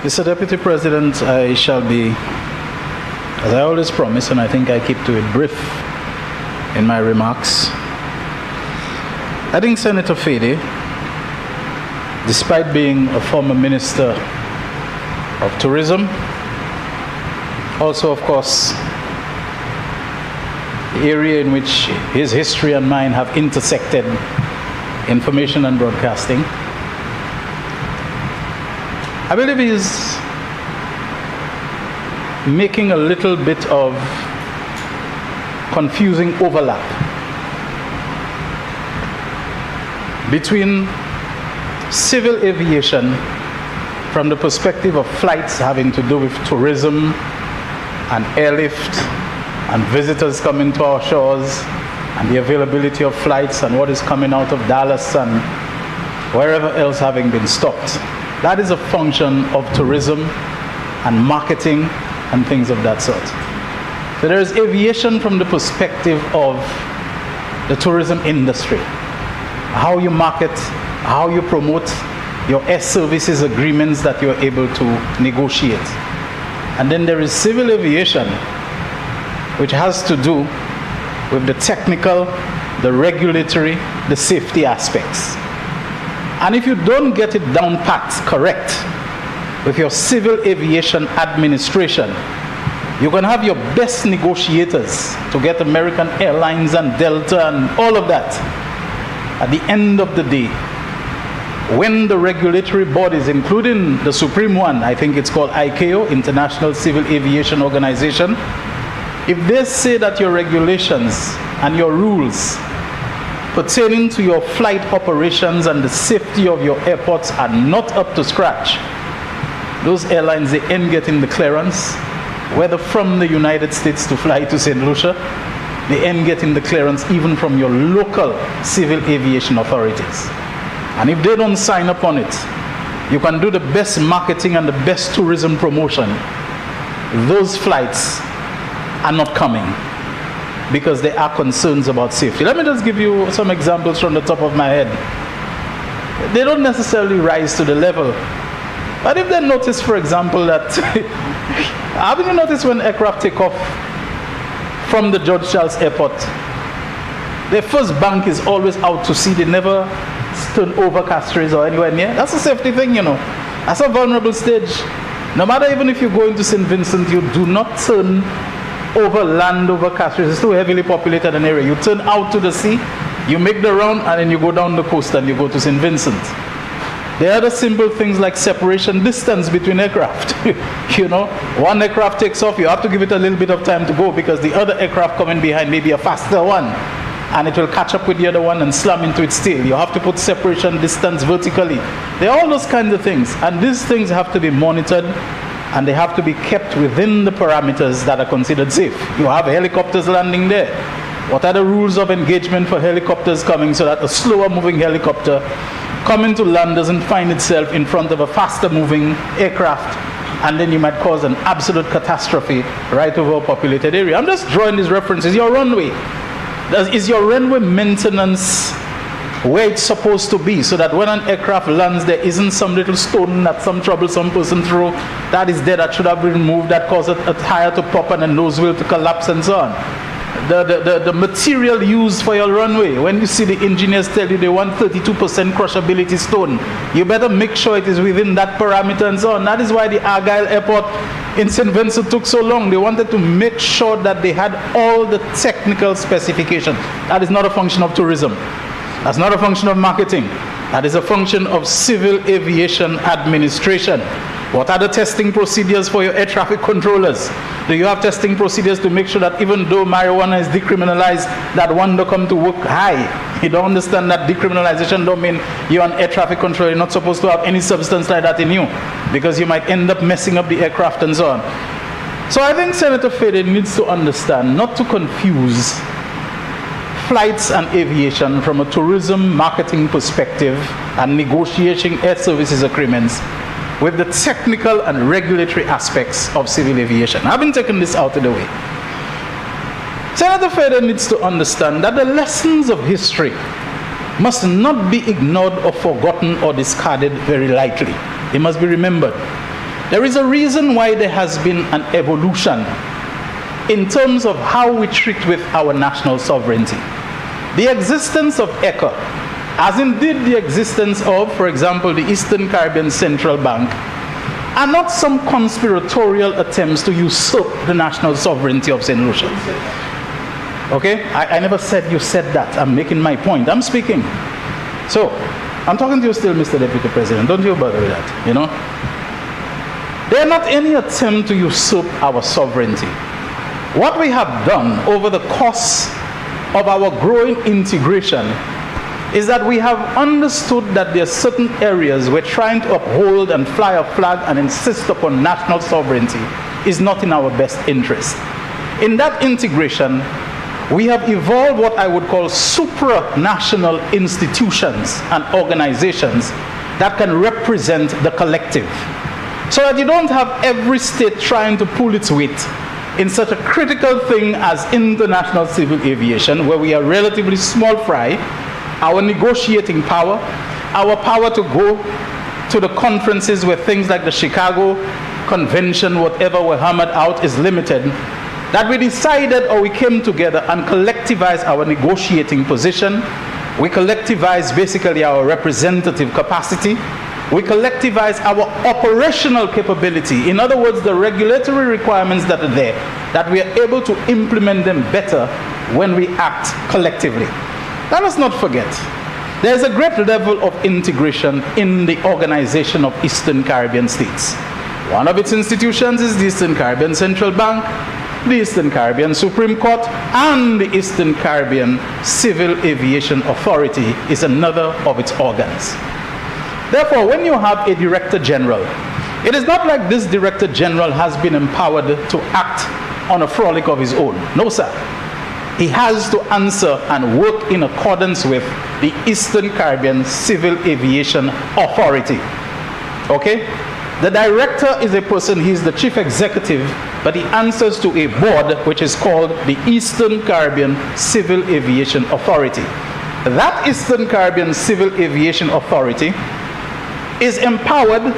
Mr. Deputy President, I shall be, as I always promise, and I think I keep to it, brief in my remarks. I think Senator Fede, despite being a former Minister of Tourism, also, of course, the area in which his history and mine have intersected, information and broadcasting, I believe he's making a little bit of confusing overlap between civil aviation from the perspective of flights having to do with tourism and airlift and visitors coming to our shores and the availability of flights and what is coming out of Dallas and wherever else having been stopped. That is a function of tourism and marketing and things of that sort. So there is aviation from the perspective of the tourism industry. How you market, how you promote your air services agreements that you're able to negotiate. And then there is civil aviation, which has to do with the technical, the regulatory, the safety aspects. And if you don't get it down pat correct with your civil aviation administration, you can have your best negotiators to get American Airlines and Delta and all of that. At the end of the day, when the regulatory bodies, including the supreme one, I think it's called ICAO, International Civil Aviation Organization, if they say that your regulations and your rules pertaining to your flight operations and the safety of your airports are not up to scratch, those airlines, they end getting the clearance, whether from the United States to fly to St. Lucia, they end getting the clearance even from your local civil aviation authorities. And if they don't sign up on it, you can do the best marketing and the best tourism promotion. Those flights are not coming because there are concerns about safety. Let me just give you some examples from the top of my head. They don't necessarily rise to the level. But if they notice, for example, that haven't you noticed when aircraft take off from the George Charles Airport, their first bank is always out to sea. They never turn over Castries or anywhere near. That's a safety thing, you know. That's a vulnerable stage. No matter even if you go into St. Vincent, you do not turn over land over Castries. It's too heavily populated an area. You turn out to the sea, you make the round, and then you go down the coast and you go to St. Vincent. There are other simple things like separation distance between aircraft. You know, one aircraft takes off, you have to give it a little bit of time to go because the other aircraft coming behind may be a faster one, and it will catch up with the other one and slam into its tail. You have to put separation distance vertically. There are all those kinds of things, and these things have to be monitored and they have to be kept within the parameters that are considered safe. You have helicopters landing there. What are the rules of engagement for helicopters coming so that a slower moving helicopter coming to land doesn't find itself in front of a faster moving aircraft, and then you might cause an absolute catastrophe right over a populated area. I'm just drawing these references. Your runway. Is your runway maintenance where it's supposed to be so that when an aircraft lands there isn't some little stone that some troublesome person threw that is there that should have been removed, that caused a tire to pop and a nose wheel to collapse and so on? The material used for your runway, when you see the engineers tell you they want 32% crushability stone, you better make sure it is within that parameter and so on. That is why the Argyle Airport in St. Vincent took so long. They wanted to make sure that they had all the technical specifications. That is not a function of tourism. That's not a function of marketing. That is a function of civil aviation administration. What are the testing procedures for your air traffic controllers? Do you have testing procedures to make sure that even though marijuana is decriminalized, that one don't come to work high? You don't understand that decriminalization don't mean you're an air traffic controller. You're not supposed to have any substance like that in you because you might end up messing up the aircraft and so on. So I think Senator Fede needs to understand not to confuse flights and aviation from a tourism marketing perspective and negotiating air services agreements with the technical and regulatory aspects of civil aviation. I've been taking this out of the way. Senator Fede needs to understand that the lessons of history must not be ignored or forgotten or discarded very lightly. It must be remembered. There is a reason why there has been an evolution in terms of how we treat with our national sovereignty. The existence of ECA, as indeed the existence of, for example, the Eastern Caribbean Central Bank, are not some conspiratorial attempts to usurp the national sovereignty of St. Lucia. Okay? I never said you said that. I'm making my point. I'm speaking. So, I'm talking to you still, Mr. Deputy President. Don't you bother with that, you know? They're not any attempt to usurp our sovereignty. What we have done over the course of our growing integration is that we have understood that there are certain areas where trying to uphold and fly a flag and insist upon national sovereignty is not in our best interest. In that integration, we have evolved what I would call supranational institutions and organizations that can represent the collective. So that you don't have every state trying to pull its weight in such a critical thing as international civil aviation, where we are relatively small fry. Our negotiating power, our power to go to the conferences where things like the Chicago Convention, whatever were hammered out, is limited, that we decided, or we came together and collectivized our negotiating position. We collectivized basically our representative capacity. We collectivize our operational capability. In other words, the regulatory requirements that are there, that we are able to implement them better when we act collectively. Let us not forget, there's a great level of integration in the organization of Eastern Caribbean states. One of its institutions is the Eastern Caribbean Central Bank, the Eastern Caribbean Supreme Court, and the Eastern Caribbean Civil Aviation Authority is another of its organs. Therefore, when you have a Director General, it is not like this Director General has been empowered to act on a frolic of his own. No, sir. He has to answer and work in accordance with the Eastern Caribbean Civil Aviation Authority. Okay? The director is a person, he's the chief executive, but he answers to a board which is called the Eastern Caribbean Civil Aviation Authority. That Eastern Caribbean Civil Aviation Authority is empowered,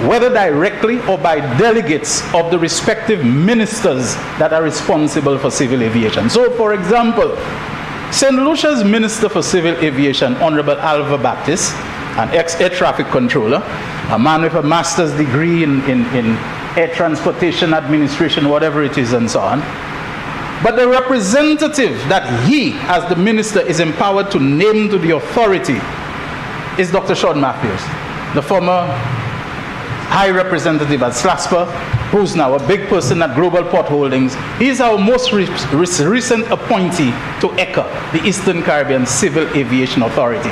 whether directly or by delegates of the respective ministers that are responsible for civil aviation. So, for example, St. Lucia's Minister for Civil Aviation, Honorable Alva Baptist, an ex-air traffic controller, a man with a master's degree in air transportation administration, whatever it is, and so on. But the representative that he, as the minister, is empowered to name to the authority is Dr. Sean Matthews, the former High Representative at SLASPA, who's now a big person at Global Port Holdings. He's our most recent appointee to ECA, the Eastern Caribbean Civil Aviation Authority.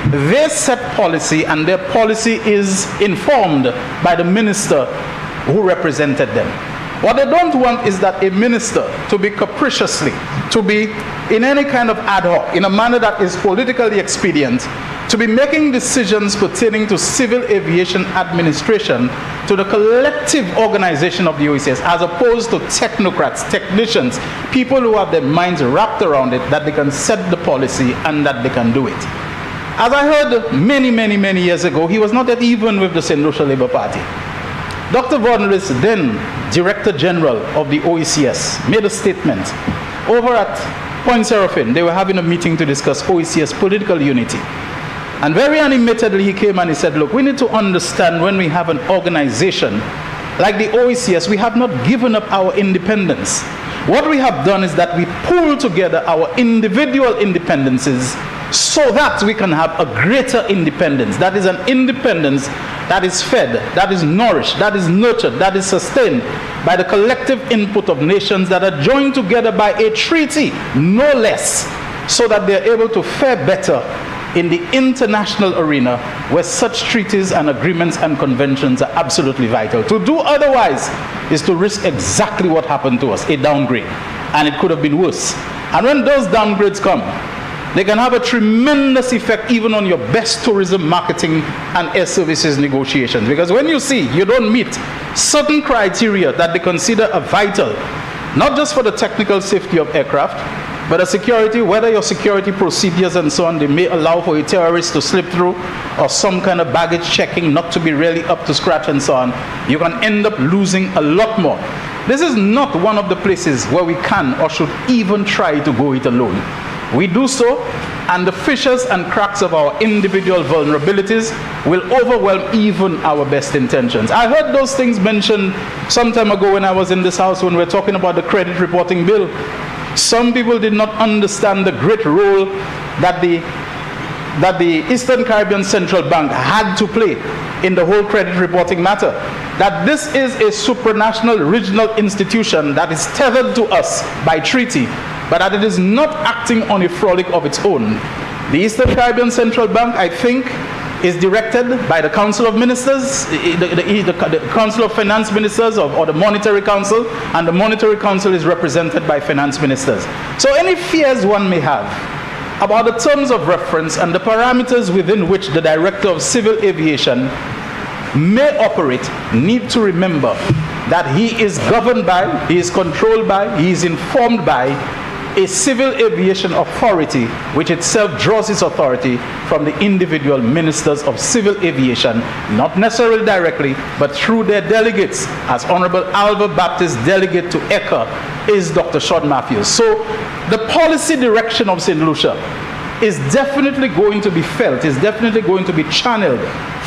They set policy, and their policy is informed by the minister who represented them. What they don't want is that a minister to be capriciously, to be in any kind of ad hoc, in a manner that is politically expedient, to be making decisions pertaining to civil aviation administration to the collective organization of the OECS, as opposed to technocrats, technicians, people who have their minds wrapped around it, that they can set the policy and that they can do it. As I heard many years ago, he was not yet even with the St. Lucia Labour Party. Dr. Vornelis, then Director General of the OECS, made a statement over at Point Seraphin. They were having a meeting to discuss OECS political unity. And very animatedly he came and he said, look, we need to understand, when we have an organization like the OECS, we have not given up our independence. What we have done is that we pull together our individual independences so that we can have a greater independence. That is an independence that is fed, that is nourished, that is nurtured, that is sustained by the collective input of nations that are joined together by a treaty, no less, so that they're able to fare better in the international arena, where such treaties and agreements and conventions are absolutely vital. To do otherwise is to risk exactly what happened to us, a downgrade. And it could have been worse. And when those downgrades come, they can have a tremendous effect even on your best tourism marketing and air services negotiations. Because when you see you don't meet certain criteria that they consider are vital, not just for the technical safety of aircraft, But a security, whether your security procedures and so on, they may allow for a terrorist to slip through, or some kind of baggage checking not to be really up to scratch and so on, you can end up losing a lot more. This is not one of the places where we can or should even try to go it alone. We do so, and the fissures and cracks of our individual vulnerabilities will overwhelm even our best intentions. I heard those things mentioned some time ago when I was in this house when we were talking about the credit reporting bill. Some people did not understand the great role that the Eastern Caribbean Central Bank had to play in the whole credit reporting matter. That this is a supranational regional institution that is tethered to us by treaty, but that it is not acting on a frolic of its own. The Eastern Caribbean Central Bank, I think, is directed by the Council of Ministers, the Council of Finance Ministers, or the Monetary Council, and the Monetary Council is represented by Finance Ministers. So any fears one may have about the terms of reference and the parameters within which the Director of Civil Aviation may operate need to remember that he is governed by, he is controlled by, he is informed by a civil aviation authority which itself draws its authority from the individual ministers of civil aviation, not necessarily directly, but through their delegates. As Honorable Alva Baptist delegate to ECA is Dr. Sean Matthews. So the policy direction of St. Lucia is definitely going to be felt, is definitely going to be channeled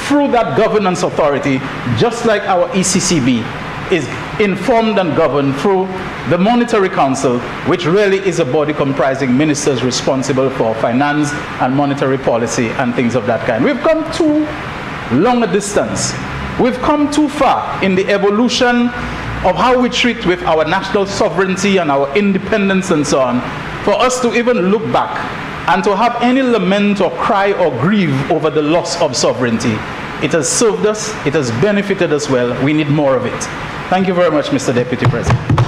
through that governance authority, just like our ECCB is informed and governed through the Monetary Council, which really is a body comprising ministers responsible for finance and monetary policy and things of that kind. We've come too long a distance. We've come too far in the evolution of how we treat with our national sovereignty and our independence and so on, for us to even look back and to have any lament or cry or grieve over the loss of sovereignty. It has served us, it has benefited us well, we need more of it. Thank you very much, Mr. Deputy President.